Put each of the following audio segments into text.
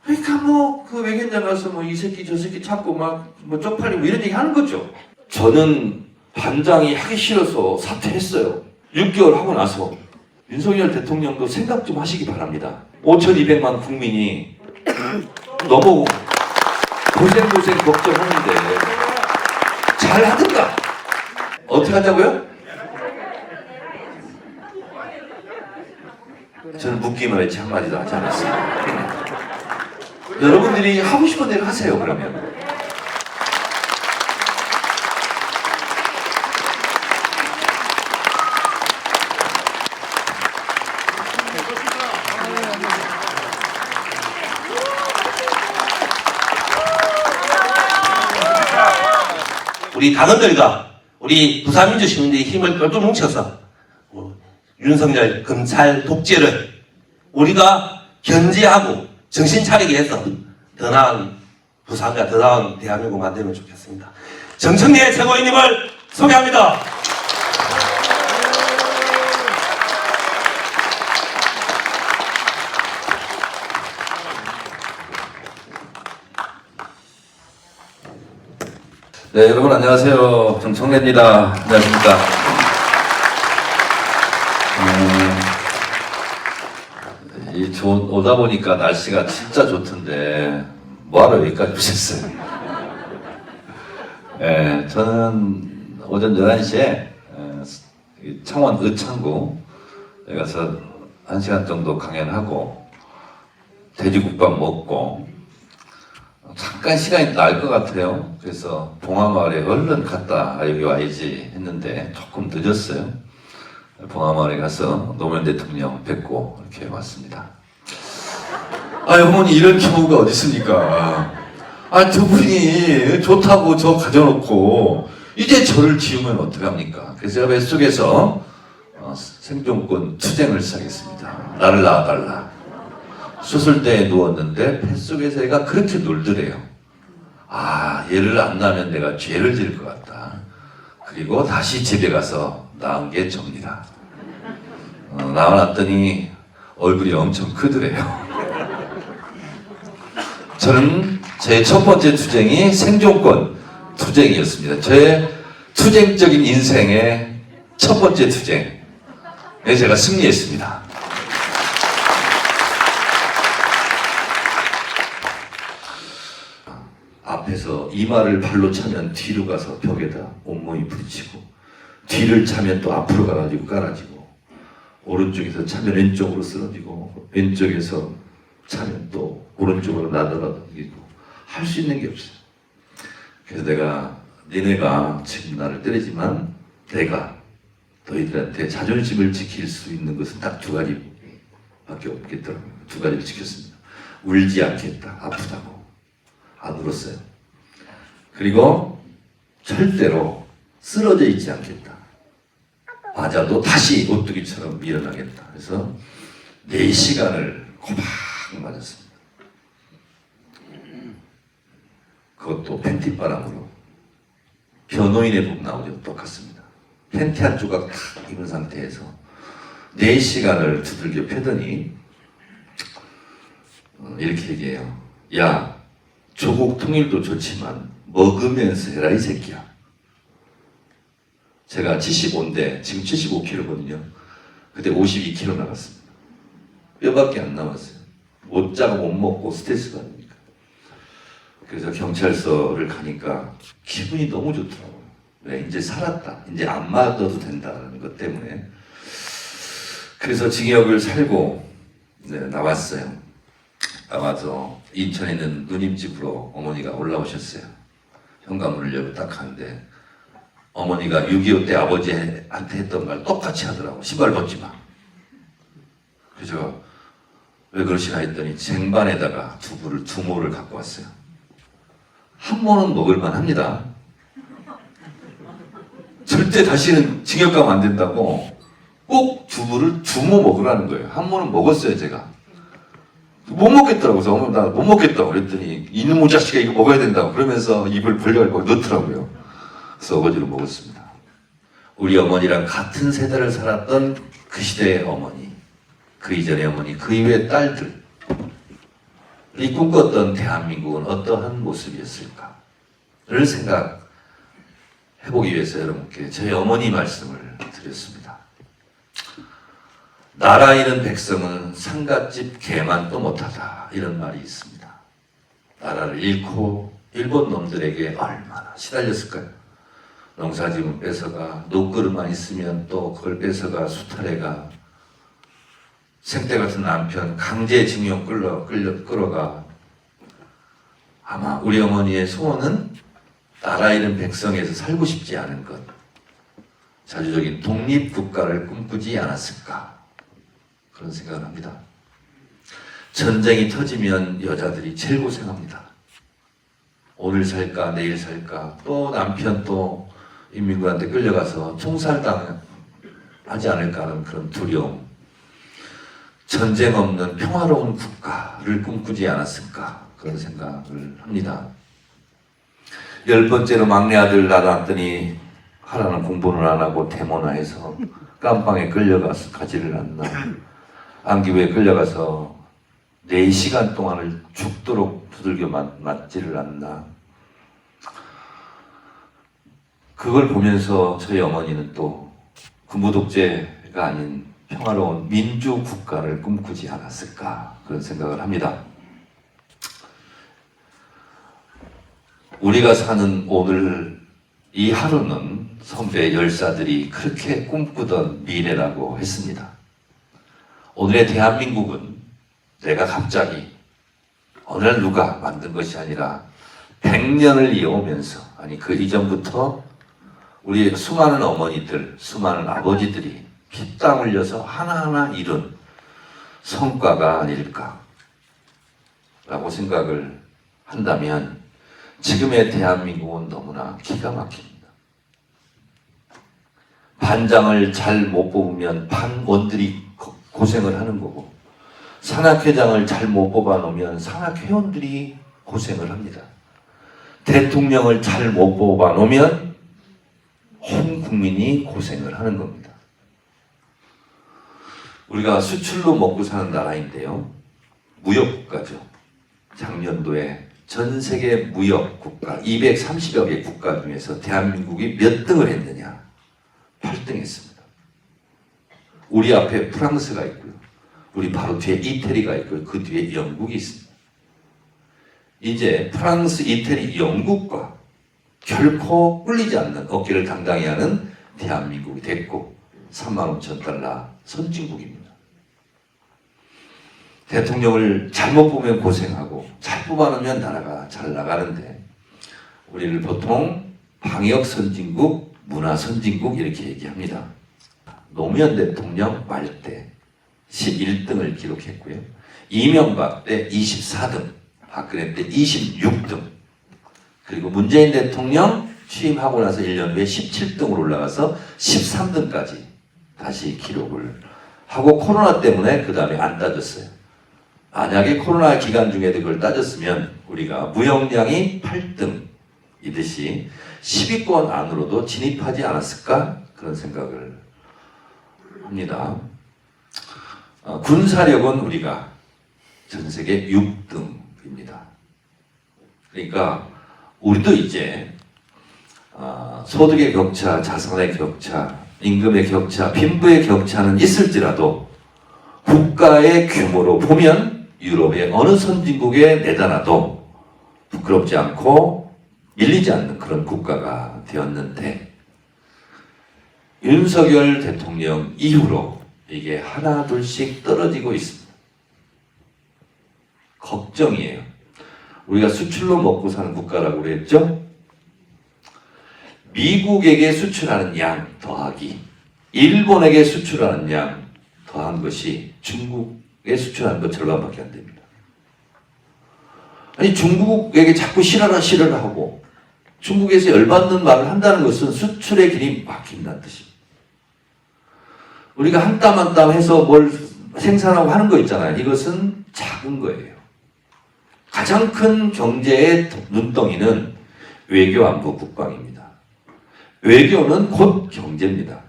그러니까 뭐 그 외견장 가서 뭐 이 새끼 저 새끼 찾고 막 뭐 쪽팔리고 이런 얘기 하는 거죠. 저는 반장이 하기 싫어서 사퇴했어요. 6개월 하고 나서 윤석열 대통령도 생각 좀 하시기 바랍니다. 5,200만 국민이 너무 고생 걱정하는데 잘 하든가. 어떻게 하자고요? 저는 묻기만 했지 한마디도 하지 않았습니다. 여러분들이 하고 싶은 대로 하세요. 그러면 우리 당원들과 우리 부산민주 시민들의 힘을 똘똘 뭉쳐서 윤석열 검찰 독재를 우리가 견제하고 정신 차리게 해서 더 나은 부산과 더 나은 대한민국 만들면 좋겠습니다. 정청래 최고위원님을 소개합니다. 네, 여러분 안녕하세요. 정청래입니다. 안녕하십니까. 오다 보니까 날씨가 진짜 좋던데 뭐하러 여기까지 오셨어요? 네, 저는 오전 11시에 창원 의창구에 가서 1시간 정도 강연하고 돼지국밥 먹고 잠깐 시간이 날 것 같아요. 그래서 봉화마을에 얼른 갔다 여기 와야지 했는데 조금 늦었어요. 봉화마을에 가서 노무현 대통령 뵙고 이렇게 왔습니다. 아니 어머니 이런 경우가 어디 있습니까? 아 두 분이 좋다고 저 가져놓고 이제 저를 지우면 어떡합니까? 그래서 제가 뱃속에서 생존권 투쟁을 시작했습니다. 나를 낳아달라. 수술대에 누웠는데 뱃속에서 애가 그렇게 놀더래요. 아 얘를 안 낳으면 내가 죄를 지을 것 같다. 그리고 다시 집에 가서 낳은 게 접니다. 낳아놨더니 얼굴이 엄청 크더래요. 저는 제 첫 번째 투쟁이 생존권 투쟁이었습니다. 제 투쟁적인 인생의 첫 번째 투쟁에 제가 승리했습니다. 앞에서 이마를 발로 차면 뒤로 가서 벽에다 온몸이 부딪히고 뒤를 차면 또 앞으로 가가지고 깔아지고 오른쪽에서 차면 왼쪽으로 쓰러지고 왼쪽에서 차면 또 오른쪽으로 나돌아다니고 할 수 있는 게 없어요. 그래서 내가 니네가 지금 나를 때리지만 내가 너희들한테 자존심을 지킬 수 있는 것은 딱 두 가지밖에 없겠더라고요. 두 가지를 지켰습니다. 울지 않겠다. 아프다고. 안 울었어요. 그리고 절대로 쓰러져 있지 않겠다. 맞아도 다시 오뚜기처럼 일어나겠다. 그래서 4시간을 고박 맞았습니다. 그것도 팬티바람으로. 변호인의 법 나오죠. 똑같습니다. 팬티 한 조각 탁 입은 상태에서 4시간을 두들겨 패더니 이렇게 얘기해요. 야, 조국 통일도 좋지만 먹으면서 해라 이 새끼야. 제가 75인데 지금 75kg거든요. 그때 52kg 나갔습니다. 뼈밖에 안 남았어요. 못 자고 못 먹고 스트레스 받으니까. 그래서 경찰서를 가니까 기분이 너무 좋더라고요. 왜? 이제 살았다. 이제 안 맞아도 된다는 것 때문에. 그래서 징역을 살고 나왔어요. 나와서 인천에 있는 누님 집으로 어머니가 올라오셨어요. 현관문을 열고 딱 하는데 어머니가 6.25 때 아버지한테 했던 말 똑같이 하더라고. 신발 벗지 마. 그래서 왜 그러시나 했더니 쟁반에다가 두모를 갖고 왔어요. 한 모는 먹을만 합니다. 절대 다시는 징역 가면 안 된다고 꼭 두모 먹으라는 거예요. 한 모는 먹었어요, 제가. 못 먹겠더라고요. 그래서 어머니 나 못 먹겠다고 그랬더니 이놈의 자식아 이거 먹어야 된다고 그러면서 입을 벌려가지고 넣더라고요. 그래서 어거지로 먹었습니다. 우리 어머니랑 같은 세대를 살았던 그 시대의 어머니, 그 이전의 어머니, 그 이후의 딸들 이 꿈꿨던 대한민국은 어떠한 모습이었을까를 생각해보기 위해서 여러분께 저희 어머니 말씀을 드렸습니다. 나라 잃은 백성은 상갓집 개만도 못하다, 이런 말이 있습니다. 나라를 잃고 일본 놈들에게 얼마나 시달렸을까요? 농사지면 뺏어가, 녹그릇만 있으면 또 그걸 뺏어가 수탈해가, 생때 같은 남편 강제징용 끌어가. 아마 우리 어머니의 소원은 나라 잃은 백성에서 살고 싶지 않은 것, 자주적인 독립국가를 꿈꾸지 않았을까, 그런 생각을 합니다. 전쟁이 터지면 여자들이 제일 고생합니다. 오늘 살까 내일 살까, 또 남편 또 인민군한테 끌려가서 총살당하지 않을까 하는 그런 두려움, 전쟁 없는 평화로운 국가를 꿈꾸지 않았을까, 그런 생각을 합니다. 10번째로 막내 아들 낳았더니 하라는 공부는 안 하고 태모나 해서 깜빵에 끌려가서 가지를 않나, 안기부에 끌려가서 4시간 동안을 죽도록 두들겨 맞지를 않나. 그걸 보면서 저희 어머니는 또 군부 독재가 아닌 평화로운 민주 국가를 꿈꾸지 않았을까, 그런 생각을 합니다. 우리가 사는 오늘 이 하루는 선배 열사들이 그렇게 꿈꾸던 미래라고 했습니다. 오늘의 대한민국은 내가 갑자기 어느 날 누가 만든 것이 아니라 100년을 이어오면서, 아니 그 이전부터 우리 수많은 어머니들, 수많은 아버지들이 피땀 흘려서 하나하나 이룬 성과가 아닐까 라고 생각을 한다면, 지금의 대한민국은 너무나 기가 막힙니다. 반장을 잘 못 뽑으면 반원들이 고생을 하는 거고, 산악회장을 잘 못 뽑아 놓으면 산악회원들이 고생을 합니다. 대통령을 잘 못 뽑아 놓으면 온 국민이 고생을 하는 겁니다. 우리가 수출로 먹고 사는 나라인데요, 무역국가죠. 작년도에 전 세계 무역국가 230여 개 국가 중에서 대한민국이 몇 등을 했느냐? 8등 했습니다. 우리 앞에 프랑스가 있고요, 우리 바로 뒤에 이태리가 있고요, 그 뒤에 영국이 있습니다. 이제 프랑스, 이태리, 영국과 결코 꿀리지 않는 어깨를 당당히 하는 대한민국이 됐고 35,000달러 선진국입니다. 대통령을 잘못 보면 고생하고 잘 뽑아놓으면 나라가 잘 나가는데, 우리를 보통 방역 선진국, 문화 선진국 이렇게 얘기합니다. 노무현 대통령 말 때 11등을 기록했고요, 이명박 때 24등, 박근혜 때 26등, 그리고 문재인 대통령 취임하고 나서 1년 후에 17등으로 올라가서 13등까지 다시 기록을 하고, 코로나 때문에 그 다음에 안 따졌어요. 만약에 코로나 기간 중에도 그걸 따졌으면 우리가 무역량이 8등이듯이 10위권 안으로도 진입하지 않았을까, 그런 생각을 합니다. 군사력은 우리가 전 세계 6등입니다. 그러니까 우리도 이제 소득의 격차, 자산의 격차, 임금의 격차, 빈부의 격차는 있을지라도 국가의 규모로 보면 유럽의 어느 선진국에 내다 놔도 부끄럽지 않고 밀리지 않는 그런 국가가 되었는데, 윤석열 대통령 이후로 이게 하나 둘씩 떨어지고 있습니다. 걱정이에요. 우리가 수출로 먹고 사는 국가라고 그랬죠? 미국에게 수출하는 양 더하기 일본에게 수출하는 양 더한 것이 중국에 수출하는 것 절반밖에 안 됩니다. 아니, 중국에게 자꾸 싫어라 하고 중국에서 열받는 말을 한다는 것은 수출의 길이 막힌다는 뜻입니다. 우리가 한 땀 한 땀 해서 뭘 생산하고 하는 거 있잖아요. 이것은 작은 거예요. 가장 큰 경제의 눈덩이는 외교, 안보, 국방입니다. 외교는 곧 경제입니다.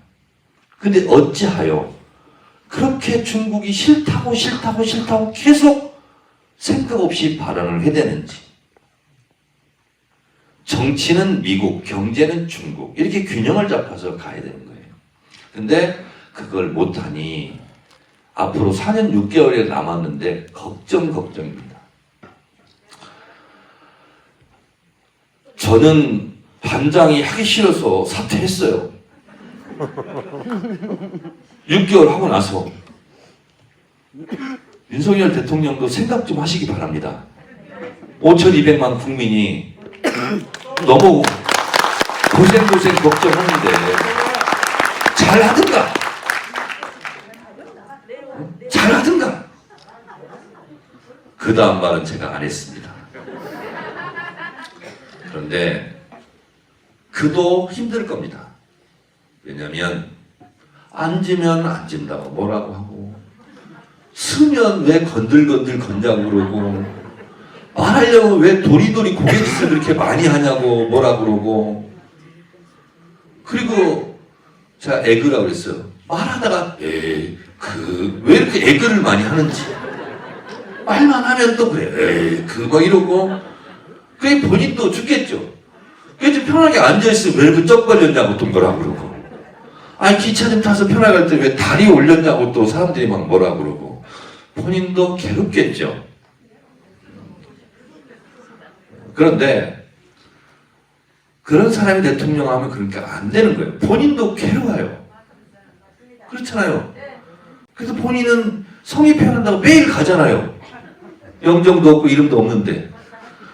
근데 어찌하여 그렇게 중국이 싫다고 계속 생각 없이 발언을 해대는지, 정치는 미국, 경제는 중국, 이렇게 균형을 잡아서 가야 되는 거예요. 근데 그걸 못하니 앞으로 4년 6개월이 남았는데 걱정입니다. 저는 반장이 하기 싫어서 사퇴했어요. 6개월 하고 나서 윤석열 대통령도 생각 좀 하시기 바랍니다. 5,200만 국민이 너무 고생 걱정하는데 잘하든가. 그 다음 말은 제가 안 했습니다. 그런데 그도 힘들 겁니다. 왜냐하면 앉으면 앉는다고 뭐라고 하고, 서면 왜 건들건들 건냐고 그러고, 말하려면 왜 도리도리 고갯짓을 그렇게 많이 하냐고 뭐라 그러고, 그리고 제가 에그라고 그랬어요. 말하다가 왜 이렇게 에그를 많이 하는지, 말만 하면 또 그래 막 이러고, 그게 본인도 죽겠죠. 그래서 편하게 앉아있으면 왜 이렇게 쩍 걸렸냐고 또 뭐라 그러고, 아니 기차 좀 타서 편하게 갈 때 왜 다리 올렸냐고 또 사람들이 막 뭐라 그러고, 본인도 괴롭겠죠. 그런데 그런 사람이 대통령 하면 그러니까 안 되는 거예요. 본인도 괴로워요. 그렇잖아요. 그래서 본인은 성의 표현한다고 매일 가잖아요. 영정도 없고 이름도 없는데.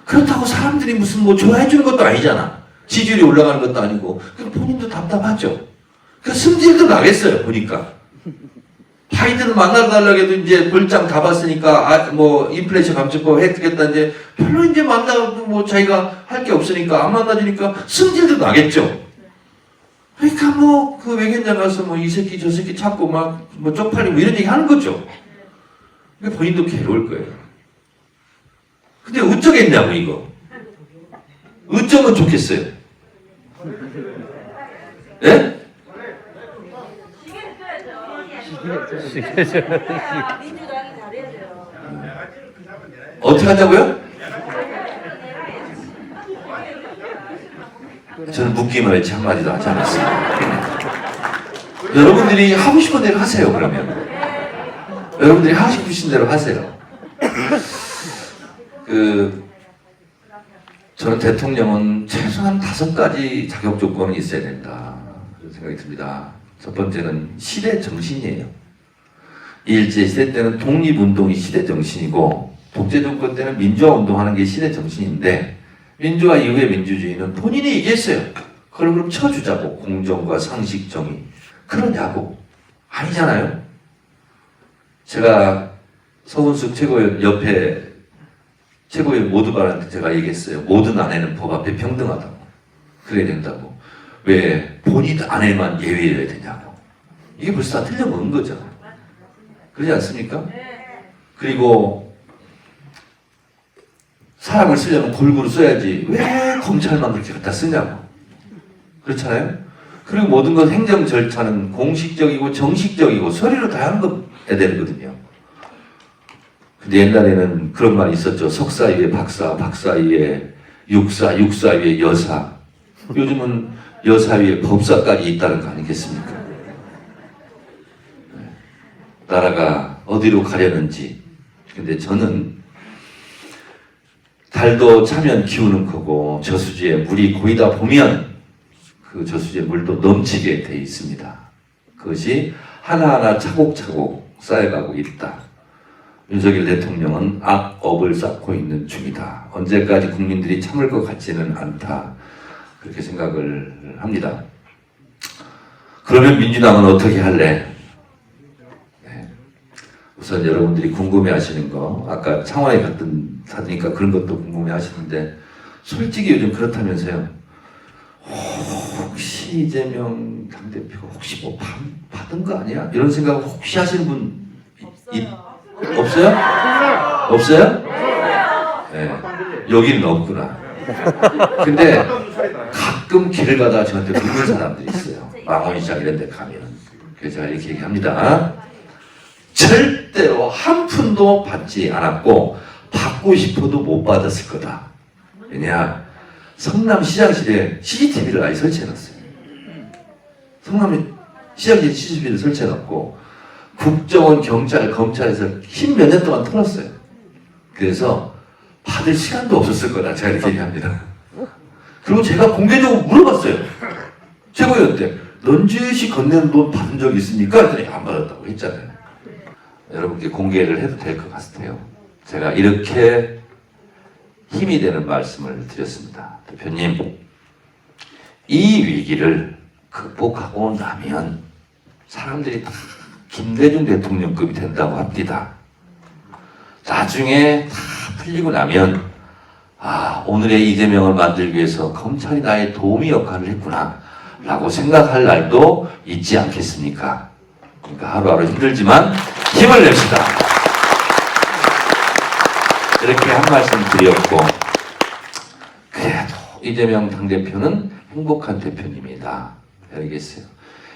그렇다고 사람들이 무슨 뭐 좋아해 주는 것도 아니잖아. 지지율이 올라가는 것도 아니고. 그럼 본인도 답답하죠. 그래서 승질도 나겠어요. 보니까. 바이든을 만나달라고 해도 이제 볼장 다 봤으니까 뭐 인플레이션 감축법 했겠다, 이제 별로 이제 만나고 뭐 자기가 할 게 없으니까 안 만나주니까 승질도 나겠죠. 그러니까 뭐 그 외견장 가서 뭐 이 새끼 저 새끼 찾고 막 뭐 쪽팔리고 이런 얘기 하는 거죠. 그러니까 본인도 괴로울 거예요. 근데 어쩌겠냐고 이거. 어쩌면 좋겠어요. 예? 민주당이 잘해야 돼요. 어떻게 하자고요? 저는 묻기만 했지 한마디도 하지 않았습니다. 여러분들이 하고 싶은 대로 하세요. 그러면 여러분들이 하고 싶으신 대로 하세요. 저는 대통령은 최소한 5가지 자격 조건이 있어야 된다, 그런 생각이 듭니다. 첫 번째는 시대 정신이에요. 일제시대 때는 독립운동이 시대 정신이고, 독재 정권 때는 민주화 운동하는 게 시대 정신인데, 민주화 이후의 민주주의는 본인이 얘기했어요. 그럼 쳐주자고. 공정과 상식, 정의. 그러냐고. 아니잖아요. 제가 서훈숙 최고위원 옆에 최고위원 모두발한테 제가 얘기했어요. 모든 아내는 법 앞에 평등하다고. 그래야 된다고. 왜 본인 아내만 예외여야 되냐고. 이게 벌써 다 틀려먹은 거죠. 그러지 않습니까? 그리고 사람을 쓰려면 골고루 써야지 왜 검찰만 그렇게 갖다 쓰냐고. 그렇잖아요? 그리고 모든 것 행정 절차는 공식적이고 정식적이고 서류로 다 하는 거야 되거든요. 근데 옛날에는 그런 말이 있었죠. 석사 위에 박사, 박사 위에 육사, 육사 위에 여사. 요즘은 여사 위에 법사까지 있다는 거 아니겠습니까? 나라가 어디로 가려는지. 근데 저는 달도 차면 기우는 거고, 저수지에 물이 고이다 보면 그 저수지에 물도 넘치게 돼 있습니다. 그것이 하나하나 차곡차곡 쌓여가고 있다. 윤석열 대통령은 악업을 쌓고 있는 중이다. 언제까지 국민들이 참을 것 같지는 않다. 그렇게 생각을 합니다. 그러면 민주당은 어떻게 할래? 네. 우선 여러분들이 궁금해하시는 거, 아까 창원에 갔던 사니까 그런 것도 궁금해하시는데, 솔직히 요즘 그렇다면서요. 혹시 이재명 당대표가 혹시 뭐 받은 거 아니야? 이런 생각 혹시 하시는 분 없어요? 없어요? 네. 여기는 없구나. 근데 가끔 길을 가다가 저한테 묻는 사람들이 있어요. 망원시장 이런 데 가면. 그래서 제가 이렇게 얘기합니다. 절대로 한 푼도 받지 않았고 받고 싶어도 못 받았을 거다. 왜냐? 성남시장실에 CCTV를 아예 설치해놨어요. 성남시장실에 CCTV를 설치해놨고 국정원, 경찰, 검찰에서 10몇 년 동안 털었어요. 그래서 받을 시간도 없었을 거다. 제가 이렇게 얘기합니다. 그리고 제가 공개적으로 물어봤어요. 최고위원 때 넌지시 건네는 돈 받은 적 있습니까? 했더니 안 받았다고 했잖아요. 여러분께 공개를 해도 될 것 같아요. 제가 이렇게 힘이 되는 말씀을 드렸습니다. 대표님, 이 위기를 극복하고 나면 사람들이 다 김대중 대통령급이 된다고 합니다. 나중에 다 풀리고 나면 오늘의 이재명을 만들기 위해서 검찰이 나의 도우미 역할을 했구나 라고 생각할 날도 있지 않겠습니까? 그러니까 하루하루 힘들지만 힘을 냅시다. 이렇게 한 말씀 드렸고, 그래도 이재명 당대표는 행복한 대표님이다. 알겠어요.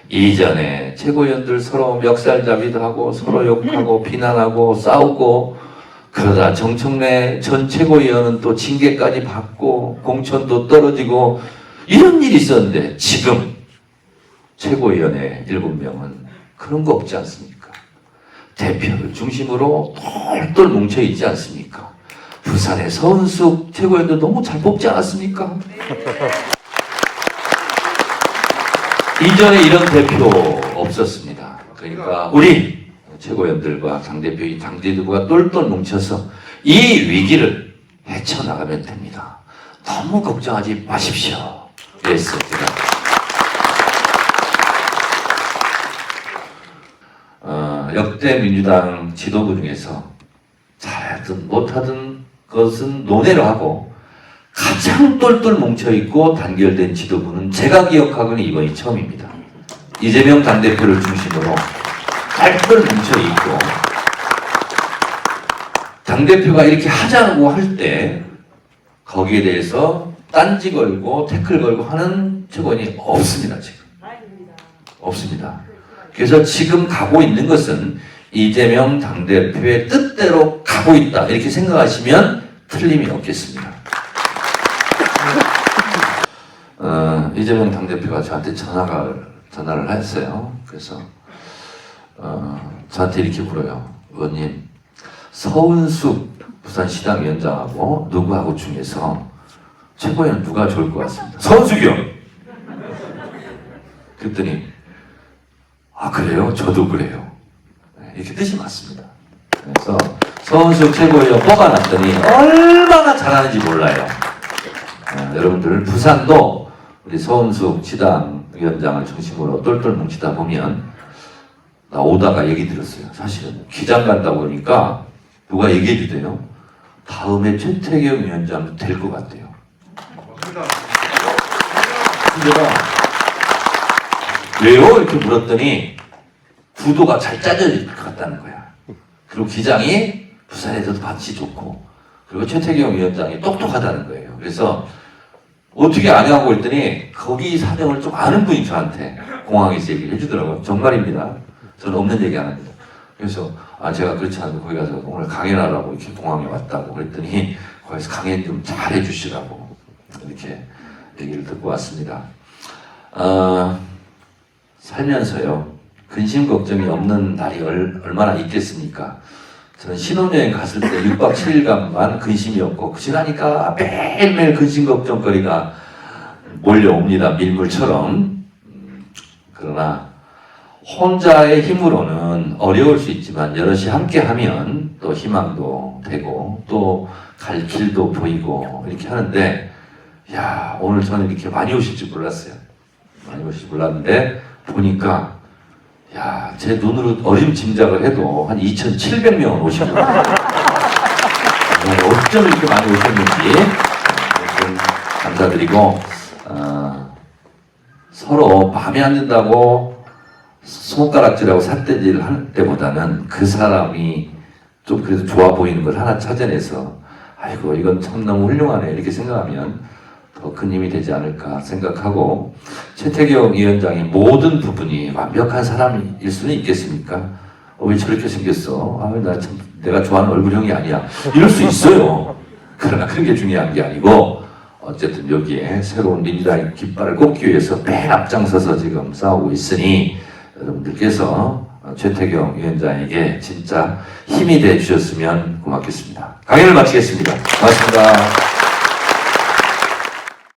이전에 최고위원들 서로 멱살잡이도 하고 서로 욕하고 비난하고 싸우고 그러다 정청래 전 최고위원은 또 징계까지 받고 공천도 떨어지고 이런 일이 있었는데 지금 최고위원의 7명은 그런 거 없지 않습니까? 대표를 중심으로 똘똘 뭉쳐있지 않습니까? 부산의 서은숙 최고위원도 너무 잘 뽑지 않았습니까? 이전에 이런 대표 없었습니다. 그러니까 우리 최고위원들과 당대표가 똘똘 뭉쳐서 이 위기를 헤쳐나가면 됩니다. 너무 걱정하지 마십시오. 그랬어요, 제가. 역대 민주당 지도부 중에서 잘하든 못하든 것은 논외로 하고 가장 똘똘 뭉쳐있고 단결된 지도부는 제가 기억하고는 이번이 처음입니다. 이재명 당대표를 중심으로 똘똘 뭉쳐있고 당대표가 이렇게 하자고 할 때 거기에 대해서 딴지 걸고 태클 걸고 하는 최고위원이 없습니다. 지금 없습니다. 그래서 지금 가고 있는 것은 이재명 당대표의 뜻대로 가고 있다 이렇게 생각하시면 틀림이 없겠습니다. 이재명 당대표가 저한테 전화를 했어요. 그래서 저한테 이렇게 물어요. 의원님, 서은숙 부산시당 위원장하고 누구하고 중에서 최고위원 누가 좋을 것 같습니다. 서은숙이요. 그랬더니 그래요? 저도 그래요. 이렇게 뜻이 맞습니다. 그래서 서은숙 최고위원 뽑아놨더니 얼마나 잘하는지 몰라요. 여러분들 부산도 우리 서은숙 시당 위원장을 중심으로 똘똘 뭉치다 보면 나 오다가 얘기 들었어요. 사실은 기장 간다고 그러니까 누가 얘기해 주대요. 다음에 최태경 위원장 될 것 같대요. 근데가 왜요? 이렇게 물었더니 구도가 잘 짜져질 것 같다는 거야. 그리고 기장이 부산에서도 밭이 좋고 그리고 최태경 위원장이 똑똑하다는 거예요. 그래서 어떻게 아냐고 했더니 거기 사정을 좀 아는 분이 저한테 공항에서 얘기를 해주더라고요. 정말입니다. 저는 없는 얘기 안 합니다. 그래서 제가 그렇지 않아도 거기 가서 오늘 강연하라고 이렇게 공항에 왔다고 그랬더니 거기서 강연 좀 잘 해주시라고 이렇게 얘기를 듣고 왔습니다. 살면서요 근심 걱정이 없는 날이 얼마나 있겠습니까? 저는 신혼여행 갔을 때 6박 7일간만 근심이 없고 지나니까 매일매일 근심 걱정거리가 몰려옵니다. 밀물처럼. 그러나 혼자의 힘으로는 어려울 수 있지만 여럿이 함께하면 또 희망도 되고 또 갈 길도 보이고 이렇게 하는데 오늘 저는 이렇게 많이 오실 줄 몰랐어요. 많이 오실 줄 몰랐는데 보니까 제 눈으로 어림짐작을 해도 한 2,700명은 오시더라고요. 어쩜 이렇게 많이 오셨는지 좀 감사드리고 서로 마음에 안 든다고 손가락질하고 삿대질 할 때보다는 그 사람이 좀 그래도 좋아 보이는 걸 하나 찾아내서 아이고 이건 참 너무 훌륭하네 이렇게 생각하면 더 큰 힘이 되지 않을까 생각하고 최태경 위원장이 모든 부분이 완벽한 사람일 수는 있겠습니까? 왜 저렇게 생겼어? 나 참 내가 좋아하는 얼굴형이 아니야. 이럴 수 있어요. 그러나 그런 게 중요한 게 아니고 어쨌든 여기에 새로운 민주당의 깃발을 꽂기 위해서 맨 앞장서서 지금 싸우고 있으니 여러분들께서 최태경 위원장에게 진짜 힘이 돼 주셨으면 고맙겠습니다. 강연을 마치겠습니다. 고맙습니다.